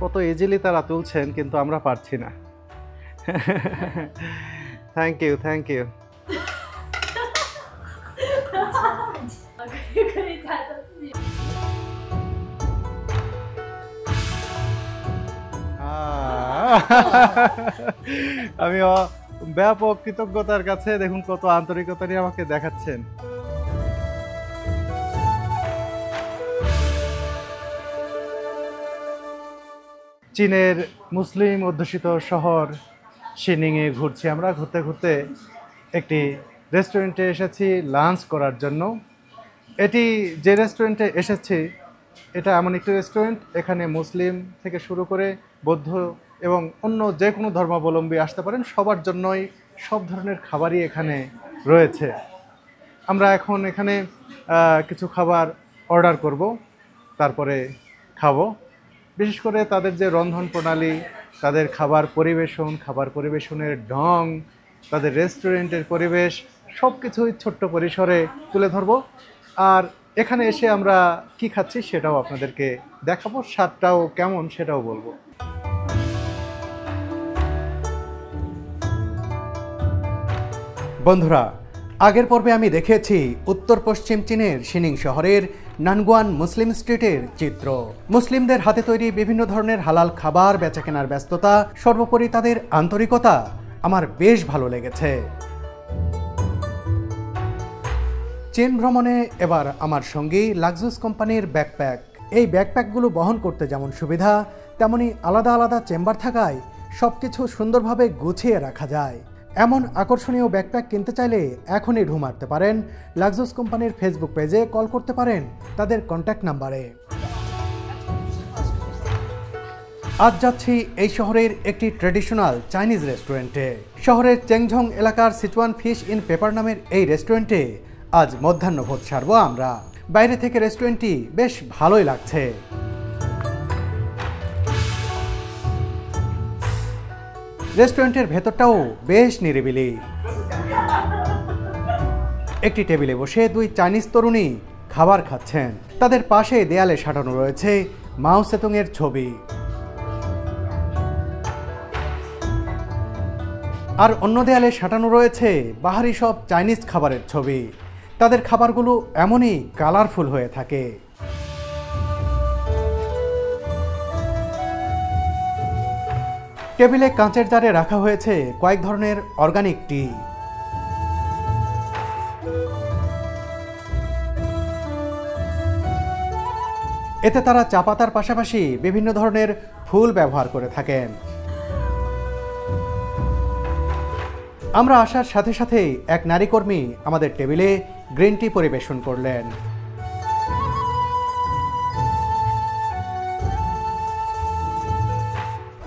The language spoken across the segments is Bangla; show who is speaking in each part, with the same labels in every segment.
Speaker 1: কত ইজিলি তারা তুলছেন, কিন্তু আমরা পারছি না। Thank you, thank you. আমি ব্যাপক কৃতজ্ঞতার কাছে, দেখুন কত আন্তরিকতা নিয়ে আমাকে দেখাচ্ছেন। চীনের মুসলিম অধ্যুষিত শহর শিনিংয়ে ঘুরছি আমরা। ঘুরতে ঘুরতে একটি রেস্টুরেন্টে এসেছি লাঞ্চ করার জন্য। এটি যে রেস্টুরেন্টে এসেছি এটা এমন একটি রেস্টুরেন্ট, এখানে মুসলিম থেকে শুরু করে বৌদ্ধ এবং অন্য যে কোনো ধর্মাবলম্বী আসতে পারেন, সবার জন্যই সব ধরনের খাবারই এখানে রয়েছে। আমরা এখন এখানে কিছু খাবার অর্ডার করব, তারপরে খাবো। বিশেষ করে তাদের যে রন্ধন প্রণালী, তাদের খাবার পরিবেশনের ঢং, তাদের রেস্টুরেন্টের পরিবেশ, সব কিছুই ছোট্ট পরিসরে তুলে ধরব। আর এখানে এসে আমরা কি খাচ্ছি সেটাও আপনাদেরকে দেখাবো, স্বাদটাও কেমন সেটাও বলবো।
Speaker 2: বন্ধুরা, আগের পর্বে আমি দেখেছি উত্তর পশ্চিম চীনের শিনিং শহরের নানগুয়ান মুসলিম স্ট্রিটের চিত্র। মুসলিমদের হাতে তৈরি বিভিন্ন ধরনের হালাল খাবার বেচাকেনার ব্যস্ততা, সর্বোপরি তাদের আন্তরিকতা আমার বেশ ভালো লেগেছে। চীন ভ্রমণে এবার আমার সঙ্গী লাক্সাস কোম্পানির ব্যাকপ্যাক। এই ব্যাকপ্যাকগুলো বহন করতে যেমন সুবিধা, তেমনি আলাদা আলাদা চেম্বার থাকায় সবকিছু সুন্দরভাবে গুছিয়ে রাখা যায়। এমন আকর্ষণীয় ব্যাকপ্যাক কিনতে চাইলে এখনই ঢু মারতে পারেন লাক্সাস কোম্পানির ফেসবুক পেজে, কল করতে পারেন তাদের কন্ট্যাক্ট নাম্বারে। আজ যাচ্ছি এই শহরের একটি ট্র্যাডিশনাল চাইনিজ রেস্টুরেন্টে। শহরের চেংঝং এলাকার সিচুয়ান ফিশ ইন পেপার নামের এই রেস্টুরেন্টে আজ মধ্যাহ্নভোজ সারব আমরা। বাইরে থেকে রেস্টুরেন্টটি বেশ ভালোই লাগছে। রেস্টুরেন্টের ভেতরটাও বেশ নিরিবিলি। একটি টেবিলে বসে দুই চাইনিজ তরুণী খাবার খাচ্ছেন। তাদের পাশে দেয়ালে সাঁটানো রয়েছে মাও সেতুং এর ছবি। আর অন্য দেয়ালে সাঁটানো রয়েছে বাহারি সব চাইনিজ খাবারের ছবি। তাদের খাবারগুলো এমনই কালারফুল হয়ে থাকে। টেবিলে কাঁচের জারে রাখা হয়েছে কয়েক ধরনের অর্গানিক টি। এতে তারা চা পাতার পাশাপাশি বিভিন্ন ধরনের ফুল ব্যবহার করে থাকেন। আমরা আসার সাথে সাথেই এক নারী কর্মী আমাদের টেবিলে গ্রিন টি পরিবেশন করলেন।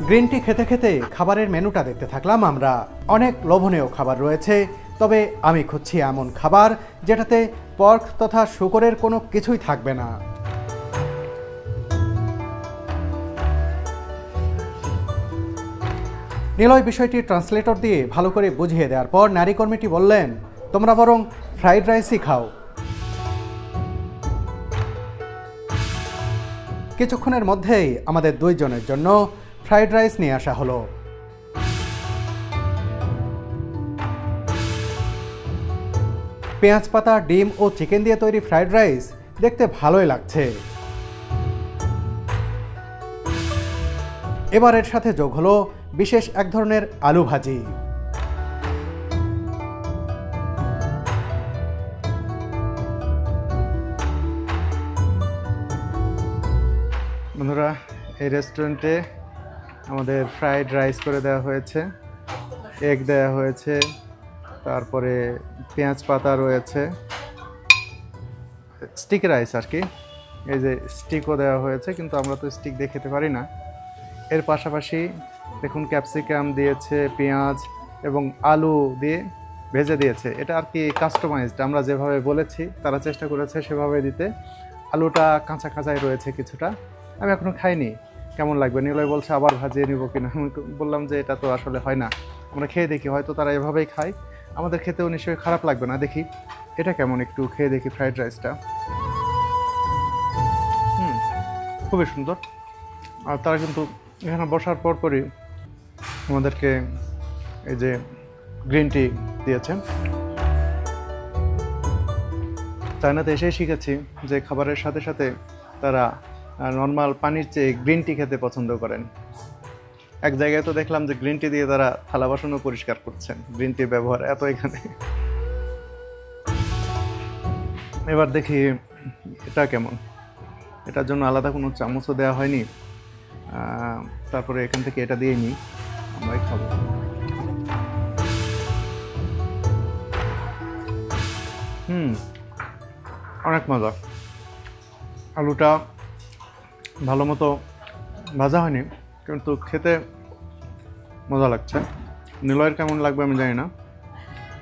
Speaker 2: গ্রিন টি খেতে খেতে খাবারের মেনুটা দেখতে থাকলাম আমরা। অনেক লোভনীয় খাবার রয়েছে, তবে আমি খুঁজছি এমন খাবার যেটাতে পর্ক তথা শূকরের কোনো কিছুই থাকবে না। নিলয় বিষয়টি ট্রান্সলেটর দিয়ে ভালো করে বুঝিয়ে দেওয়ার পর নারী কর্মীটি বললেন, তোমরা বরং ফ্রাইড রাইসই খাও। কিছুক্ষণের মধ্যেই আমাদের দুইজনের জন্য ফ্রাইড রাইস নিয়ে আসা হলো। পেঁয়াজ পাতা, ডিম ও চিকেন দিয়ে তৈরি ফ্রাইড রাইস দেখতে ভালোই লাগছে। এবার এর সাথে যোগ হলো বিশেষ এক ধরনের আলু ভাজি।
Speaker 1: বন্ধুরা, এই রেস্টুরেন্টে আমাদের ফ্রাইড রাইস করে দেওয়া হয়েছে, এগ দেওয়া হয়েছে, তারপরে পেঁয়াজ পাতা রয়েছে, স্টিক রাইস আর কি। এই যে স্টিকও দেওয়া হয়েছে, কিন্তু আমরা তো স্টিক দিয়ে খেতে পারি না। এর পাশাপাশি দেখুন ক্যাপসিকাম দিয়েছে, পেঁয়াজ এবং আলু দিয়ে ভেজে দিয়েছে। এটা আর কি কাস্টমাইজড, আমরা যেভাবে বলেছি তারা চেষ্টা করেছে সেভাবে দিতে। আলুটা কাঁচা কাঁচাই রয়েছে কিছুটা। আমি এখনও খাইনি, কেমন লাগবে। নিলয় বলছে আবার ভাজিয়ে নিব কিনা। আমি বললাম যে এটা তো আসলে হয় না, আমরা খেয়ে দেখি, হয়তো তারা এভাবেই খায়, আমাদের খেতেও নিশ্চয়ই খারাপ লাগবে না। দেখি এটা কেমন, একটু খেয়ে দেখি ফ্রাইড রাইসটা। খুবই সুন্দর। আর তারা কিন্তু এখানে বসার পরপরই আমাদেরকে এই যে গ্রিন টি দিয়েছেন। চায়নাতে এসেই শিখেছি যে খাবারের সাথে সাথে তারা নর্মাল পানির চেয়ে গ্রিন টি খেতে পছন্দ করেন। এক জায়গায় তো দেখলাম যে গ্রিন টি দিয়ে তারা থালা বাসনও পরিষ্কার করছেন, গ্রিন টি ব্যবহার এত এখানে। এবার দেখি এটা কেমন। এটার জন্য আলাদা কোনো চামচও দেওয়া হয়নি। তারপরে এখান থেকে এটা দিয়ে নিই, আমরাই খাবো। অনেক মজা। আলুটা ভালো মতো ভাজা হয়নি, কিন্তু খেতে মজা লাগছে। নিলয়ের কেমন লাগবে আমি জানি না,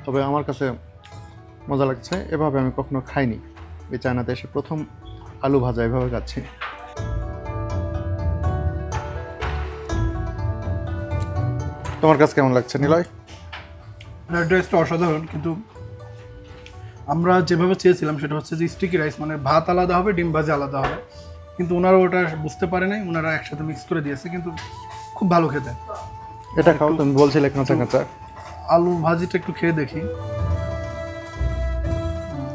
Speaker 1: তবে আমার কাছে মজা লাগছে। এভাবে আমি কখনো খাইনি। এই চায়নাতে এসে প্রথম আলু ভাজা এভাবে খাচ্ছি। তোমার কাছে কেমন লাগছে নিলয়?
Speaker 3: ড্রেসটা অসাধারণ, কিন্তু আমরা যেভাবে চেয়েছিলাম সেটা হচ্ছে যে স্টিকি রাইস, মানে ভাত আলাদা হবে, ডিম ভাজি আলাদা হবে, কিন্তু ওনারা ওটা বুঝতে পারে নাই, ওনারা একসাথে মিক্স করে দিয়েছে, কিন্তু খুব ভালো খেতে।
Speaker 1: এটা খাও, তুমি বলছিলে কাঁচা কাঁচা।
Speaker 3: আলু ভাজিটা একটু খেয়ে দেখি।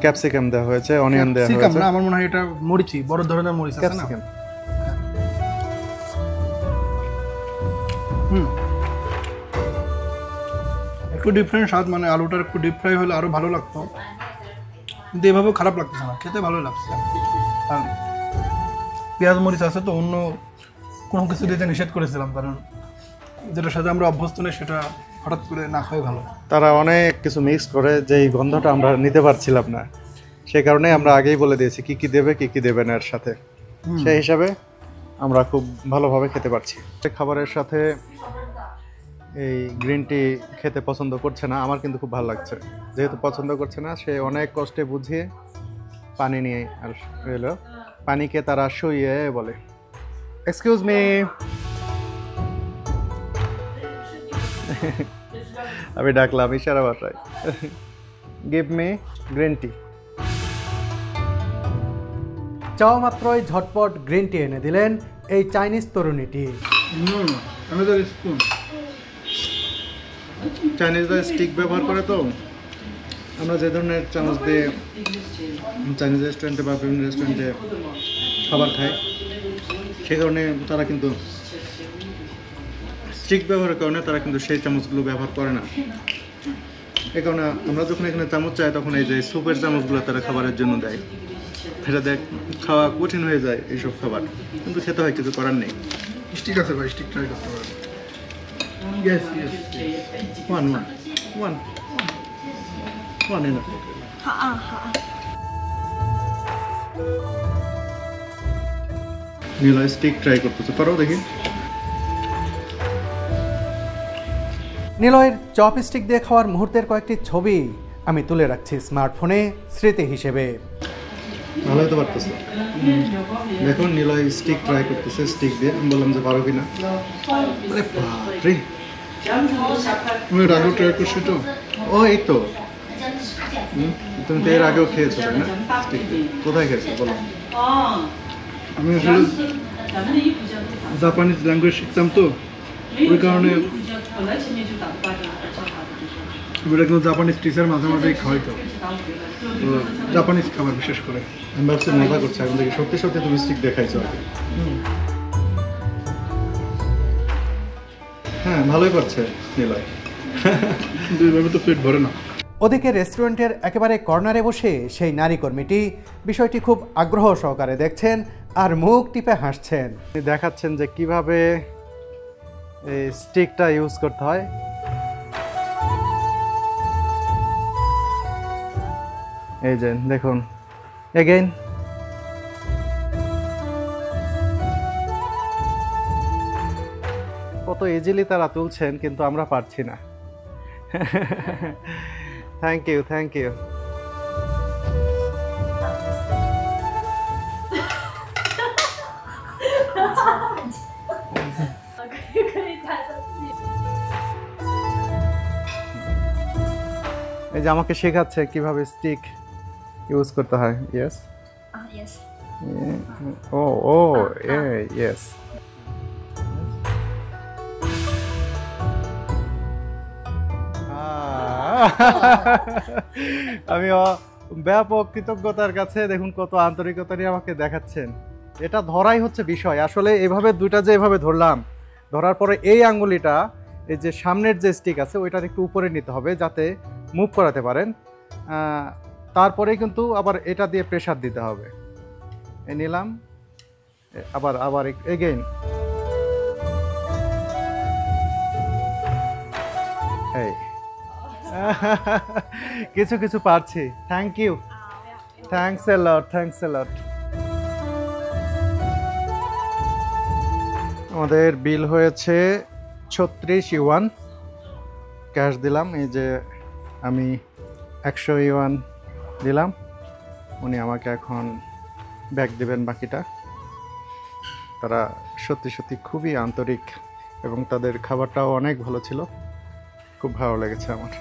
Speaker 1: ক্যাপসিকাম দেওয়া হয়েছে, অনিয়ন দেওয়া হয়েছে।
Speaker 3: না, আমার মনে হয় এটা মরিচি, বড় ধরনের মরিচ আছে না। একটু ডিফারেন্ট স্বাদ, মানে আলুটার একটু ডিপ ফ্রাই হলে আরো ভালো লাগতো, কিন্তু এভাবেও খারাপ লাগতেছে না, খেতে ভালোই লাগছে। আর পেঁয়াজ মরিচ আছে তো, অন্য কোনো কিছু দিতে নিষেধ করেছিলাম, কারণ যেটার সাথে আমরা অভ্যস্ত নেই সেটা হঠাৎ করে না খাওয়াই ভালো।
Speaker 1: তারা অনেক কিছু মিক্স করে, যেই গন্ধটা আমরা নিতে পারছিলাম না, সেই কারণে আমরা আগেই বলে দিয়েছি কি কি দেবে কি কি দেবে না এর সাথে। সেই হিসাবে আমরা খুব ভালোভাবে খেতে পারছি। খাবারের সাথে এই গ্রিন টি খেতে পছন্দ করছে না, আমার কিন্তু খুব ভালো লাগছে। যেহেতু পছন্দ করছে না, সে অনেক কষ্টে বুঝিয়ে পানি নিয়ে আর এলো। পানিকে তারা শুইয়ে বলে, এক্সকিউজ মি। আমি ডাকলাম ইশারা ভাষায়, গিভ মি গ্রিন টি।
Speaker 2: চাওয়া মাত্রই ঝটপট গ্রিন টি এনে দিলেন এই চাইনিজ তরুণীটি।
Speaker 1: চাইনিজরা স্টিক ব্যবহার করে, তো আমরা যে ধরনের চামচ দিয়ে চাইনিজ রেস্টুরেন্টে বা বিভিন্ন রেস্টুরেন্টে খাবার খাই, সে কারণে তারা কিন্তু স্টিক ব্যবহারের কারণে তারা কিন্তু সেই চামচগুলো ব্যবহার করে না। এ কারণে আমরা যখন এখানে চামচ চাই, তখন এই যে স্যুপের চামচগুলো তারা খাবারের জন্য দেয়। এটা দেখ খাওয়া কঠিন হয়ে যায় এইসব খাবার, কিন্তু খেতে হয়, কিছু করার নেই।
Speaker 3: স্টিক আছে ভাই, স্টিক ট্রাই করতে পারেন।
Speaker 1: One enough. নীলা স্টিক ট্রাই করতেছে, পারো দেখি।
Speaker 2: নিলয়ের চপস্টিক দিয়ে খাওয়ার মুহূর্তের কয়েকটি ছবি আমি তুলে রাখছি স্মার্টফোনে স্মৃতি হিসেবে।
Speaker 1: ভালো হতে পারতেছে। দেখুন নিলয় স্টিক ট্রাই করতেছে স্টিক দিয়ে। আমি বললাম যে পারো কিনা।
Speaker 3: আমি এর আগেও ট্রাই করছি তো।
Speaker 1: ও এই তো, তুমি তো এর আগেও খেয়েছো তাই না? কোথায় খেয়েছো বলো?
Speaker 3: আমি আসলে জাপানিজ ল্যাঙ্গুয়েজ শিখতাম তো, ওই কারণে একজন জাপানিজ টিচার মাঝে মাঝেই খাওয়াইতো, তো জাপানিজ খাবার বিশেষ করে।
Speaker 1: আমি ভাবছি মজা করছি, এখন দেখি সত্যি সত্যি তুমি স্টিক দেখাইছো আর কি। হ্যাঁ ভালোই পারছে নিলয়,
Speaker 3: কিন্তু এইভাবে তো পেট ভরে না।
Speaker 2: ওদিকে রেস্টুরেন্টের একেবারে কর্নারে বসে সেই নারী কর্মীটি বিষয়টি খুব আগ্রহ সহকারে দেখছেন আর মুখ টিপে হাসছেন।
Speaker 1: দেখাচ্ছেন যে কিভাবে এই স্টিকটা ইউজ করতে হয়। এই যে দেখুন এগেইন, কত ইজিলি তারা তুলছেন, কিন্তু আমরা পারছি না। Thank you, thank you. এই যে আমাকে শেখাচ্ছে কিভাবে স্টিক ইউজ করতে হয়। Yes,
Speaker 4: Yes.
Speaker 1: Oh oh yes. আমি ব্যাপক কৃতজ্ঞতার কাছে, দেখুন কত আন্তরিকতা নিয়ে আমাকে দেখাচ্ছেন। এটা ধরাই হচ্ছে বিষয়। আসলে এভাবে দুইটা যে এভাবে ধরলাম, ধরার পরে এই আঙ্গুলিটা এই যে সামনের যে স্টিক আছে ওইটার একটু উপরে নিতে হবে যাতে মুভ করাতে পারেন। তারপরে কিন্তু আবার এটা দিয়ে প্রেসার দিতে হবে। এই নিলাম, আবার আবার এগেইন, এই কিছু কিছু পারছি। Thank you, thanks a lot, thanks a lot. আমাদের বিল হয়েছে 36 ইউয়ান। ক্যাশ দিলাম, এই যে আমি 100 ইউয়ান দিলাম, উনি আমাকে এখন ব্যাক দেবেন বাকিটা। তারা সত্যি সত্যি খুবই আন্তরিক এবং তাদের খাবারটাও অনেক ভালো ছিল, খুব ভালো লেগেছে আমার।